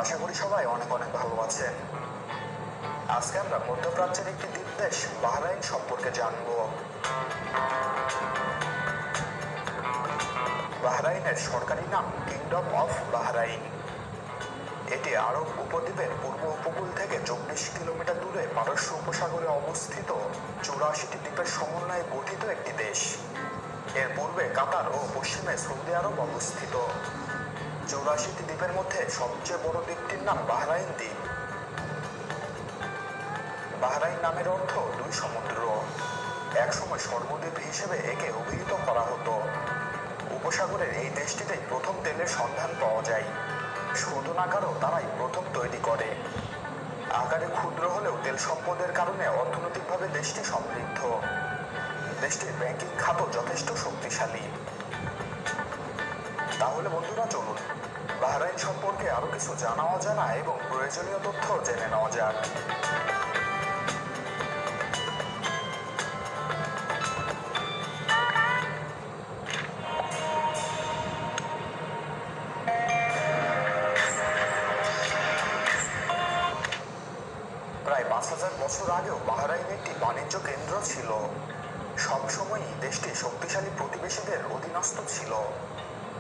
আশা করি সবাই অনেক অনেক ভালো আছেন। আজকে আমরা মধ্যপ্রাচ্যের একটি দ্বীপ দেশ বাহরাইন সম্পর্কে জানব। বাহরাইনের সরকারি নাম কিংডম অফ বাহরাইন। এটি আরব উপদ্বীপের পূর্ব উপকূল থেকে 24 কিলোমিটার দূরে পারস্য উপসাগরে অবস্থিত 84টি দ্বীপের সমন্বয়ে গঠিত একটি দেশ। এর পূর্বে কাতার ও পশ্চিমে সৌদি আরব অবস্থিত। 84টি দ্বীপের মধ্যে সবচেয়ে বড় দ্বীপটির নাম বাহরাইন দ্বীপ। বাহরাইন নামের অর্থ দুই সমুদ্র। একসময় সর্বদ্বীপ হিসেবে একে অভিহিত করা হতো। উপসাগরের এই দেশটিতেই প্রথম তেলের সন্ধান পাওয়া যায়। শোধনাগারও তারাই প্রথম তৈরি করে। আকারে ক্ষুদ্র হলেও তেল সম্পদের কারণে অর্থনৈতিকভাবে দেশটি সমৃদ্ধ। দেশটির ব্যাংকিং খাতও যথেষ্ট শক্তিশালী। তাহলে বন্ধুরা চলুন বাহরাইন সম্পর্কে আরো কিছু জানা অজানা এবং প্রয়োজনীয় তথ্য জেনে নেওয়া যাক। প্রায় 5000 বছর আগেও বাহরাইন একটি বাণিজ্য কেন্দ্র ছিল। সবসময়ই দেশটি শক্তিশালী প্রতিবেশীদের অধীনস্থ ছিল।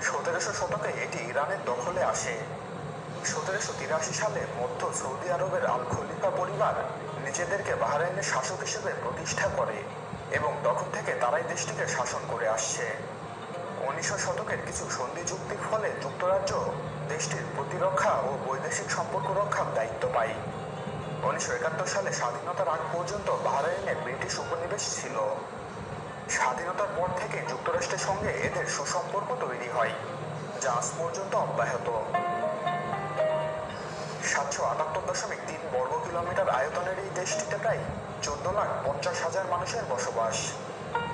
1700 শতকে এটি ইরানের দখলে আসে। 1783 সালে মধ্য সৌদি আরবের আল খলিফা পরিবার নিজেদেরকে বাহরাইনের শাসক হিসেবে প্রতিষ্ঠা করে এবং তখন থেকে তারাই দেশটিকে শাসন করে আসছে। 1900 শতকের কিছু সন্ধি চুক্তির ফলে যুক্তরাজ্য দেশটির প্রতিরক্ষা ও বৈদেশিক সম্পর্ক রক্ষার দায়িত্ব পায়। 1971 সালে স্বাধীনতার আগ পর্যন্ত বাহরাইনে ব্রিটিশ উপনিবেশ ছিল। স্বাধীনতার পর থেকে যুক্তরাষ্ট্রের সঙ্গে এদের সুসম্পর্ক তৈরি হয়, যা আজ পর্যন্ত অব্যাহত। 778.3 বর্গ কিলোমিটার আয়তনের এই দেশটিতে প্রায় 14,50,000 মানুষের বসবাস।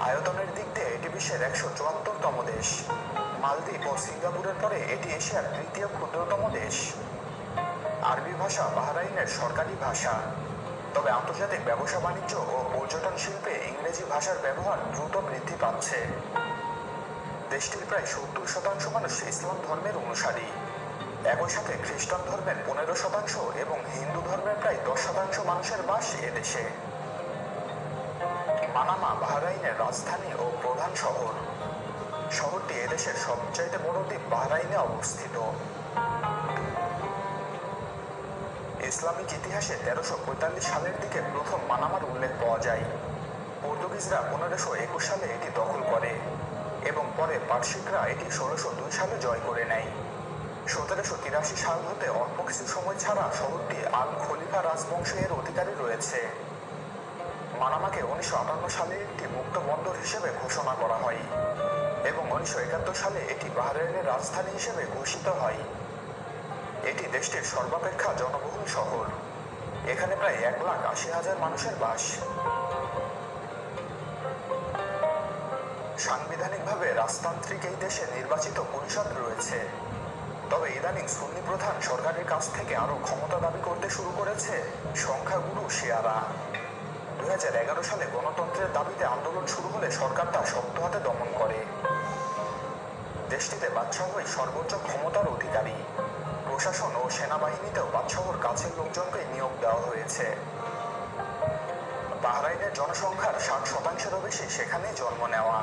আয়তনের দিক দিয়ে এটি বিশ্বের 174তম দেশ। মালদ্বীপ ও সিঙ্গাপুরের পরে এটি এশিয়ার তৃতীয় ক্ষুদ্রতম দেশ। আরবি ভাষা বাহরাইনের সরকারি ভাষা, তবে আন্তর্জাতিক ব্যবসা বাণিজ্য ও পর্যটন শিল্পে ইংরেজি ভাষার ব্যবহার দ্রুত বৃদ্ধি পাচ্ছে। দেশটির প্রায় 70% মানুষ ইসলাম ধর্মের অনুসারী। একই সাথে খ্রিস্টান ধর্মের 15% এবং হিন্দু ধর্মের প্রায় 10% মানুষের বাস এদেশে। মানামা বাহরাইনের রাজধানী ও প্রধান শহর। শহরটি এদেশের সবচাইতে বড় দ্বীপ বাহরাইনে অবস্থিত। ইসলামিক ইতিহাসে 1345 সালের দিকে প্রথম মানামার উল্লেখ পাওয়া যায়। পর্তুগিজরা 1521 সালে এটি দখল করে এবং পরে পার্সিকরা এটি 1602 সালে জয় করে নেয়। 1783 সাল হতে অল্প কিছু সময় ছাড়া শহরটি আল খলিফা রাজবংশ এর অধিকারী রয়েছে। মানামাকে 1958 সালে একটি মুক্ত বন্দর হিসেবে ঘোষণা করা হয় এবং 1971 সালে এটি বাহরাইনের রাজধানী হিসেবে ঘোষিত হয়। এটি দেশটির সর্বাপেক্ষা জনবহুল শহর। এখানে প্রায় 1,80,000 মানুষের বাস। সাংবিধানিকভাবে রাজতান্ত্রিক এই দেশে নির্বাচিত পরিষদ রয়েছে, তবে ইদানিং সুন্নি প্রধান সরকারের কাছ থেকে আরও ক্ষমতা দাবি করতে শুরু করেছে সংখ্যাগুরু শিয়ারা। 2011 সালে গণতন্ত্রের দাবিতে আন্দোলন শুরু হলে সরকার তা শক্ত হাতে দমন করে। দেশটিতে বাদশাহই সর্বোচ্চ ক্ষমতার অধিকারী। প্রশাসন ও সেনাবাহিনীতেও বাদশাহর কাছের লোকজনকে নিয়োগ দেওয়া হয়েছে। বাহরাইনের জনসংখ্যার 60%-এরও বেশি সেখানেই জন্ম নেওয়া।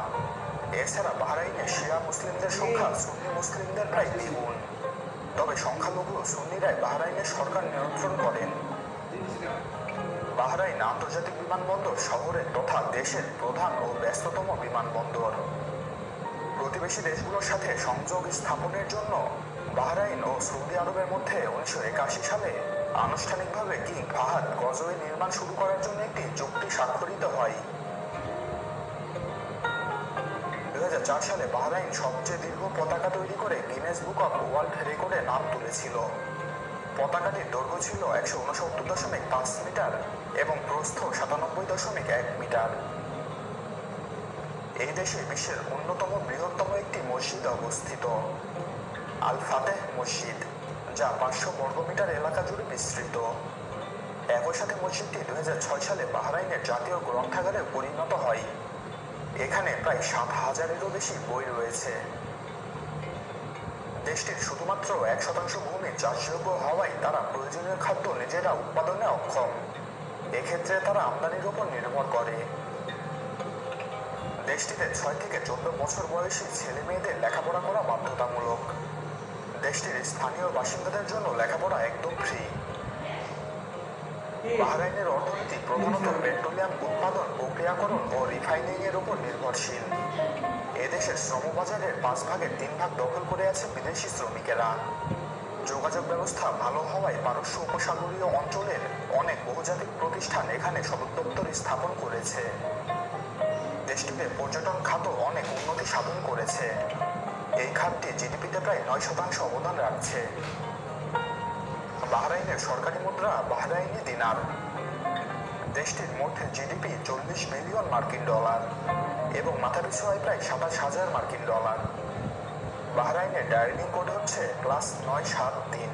এছাড়া বাহরাইনে শিয়া মুসলিমদের সংখ্যা সুন্নি মুসলিমদের প্রায় দ্বিগুণ। তবে সংখ্যালঘু সুন্নিরাই বাহরাইনের সরকার নিয়ন্ত্রণ করেন। বাহরাইন আন্তর্জাতিক বিমানবন্দর শহরের তথা দেশের প্রধান ও ব্যস্ততম বিমানবন্দর। প্রতিবেশী দেশগুলোর সাথে সংযোগ স্থাপনের জন্য বাহরাইন ও সৌদি আরবের মধ্যে 1981 সালে আনুষ্ঠানিকভাবে কিং ফাহাদ গজওয়ে নির্মাণ শুরু করার জন্য একটি চুক্তি স্বাক্ষরিত হয়। 2004 সালে বাহরাইন সবচেয়ে দীর্ঘ পতাকা তৈরি করে গিনেস বুক অব ওয়ার্ল্ড রেকর্ডে নাম তুলেছিল। পতাকাটির দৈর্ঘ্য ছিল 169.5 মিটার এবং প্রস্থ 97.1 মিটার। এই দেশে বিশ্বের অন্যতম বৃহত্তম একটি মসজিদ অবস্থিত, আল ফাতেহ মসজিদ, যা 500 বর্গমিটার এলাকা জুড়ে বিস্তৃত। একই সাথে মসজিদটি 2006 সালে বাহরাইনের জাতীয় গ্রন্থাগারে পরিণত হয়। এখানে প্রায় 7,000-এরও বেশি বই রয়েছে। দেশটির শুধুমাত্র 1% ভূমি চাষযোগ্য হওয়ায় তারা প্রয়োজনীয় খাদ্য নিজেরা উৎপাদনে অক্ষম। এক্ষেত্রে তারা আমদানির উপর নির্ভর করে। দেশটিতে 6 থেকে 14 বছর বয়সী ছেলে মেয়েদের লেখাপড়া করা বাধ্যতামূলক। দেশটির স্থানীয় বাসিন্দাদের জন্য লেখাপড়া একদম ফ্রি। বাহরাইনের অর্থনীতি প্রধানত পেট্রোলিয়াম উৎপাদন, প্রক্রিয়াকরণ ও রিফাইনিং এর উপর নির্ভরশীল। এদেশের শ্রমবাজারের 5 ভাগের 3 ভাগ দখল করে আছে বিদেশি শ্রমিকেরা। যোগাযোগ ব্যবস্থা ভালো হওয়ায় পারস্য উপসাগরীয় অঞ্চলের অনেক বহুজাতিক প্রতিষ্ঠান এখানে সদর দপ্তর স্থাপন করেছে। দেশটিতে পর্যটন খাত অনেক উন্নতি সাধন করেছে। এই খাতটি জিডিপিতে প্রায় 9% অবদান রাখছে। বাহরাইনের সরকারি মুদ্রা বাহরাইনি দিনার। দেশটির মোট জিডিপি 40 বিলিয়ন মার্কিন ডলার এবং মাথাপিছু আয় প্রায় 27,000 মার্কিন ডলার। বাহরাইনের ডায়ারিং কোড হচ্ছে +973।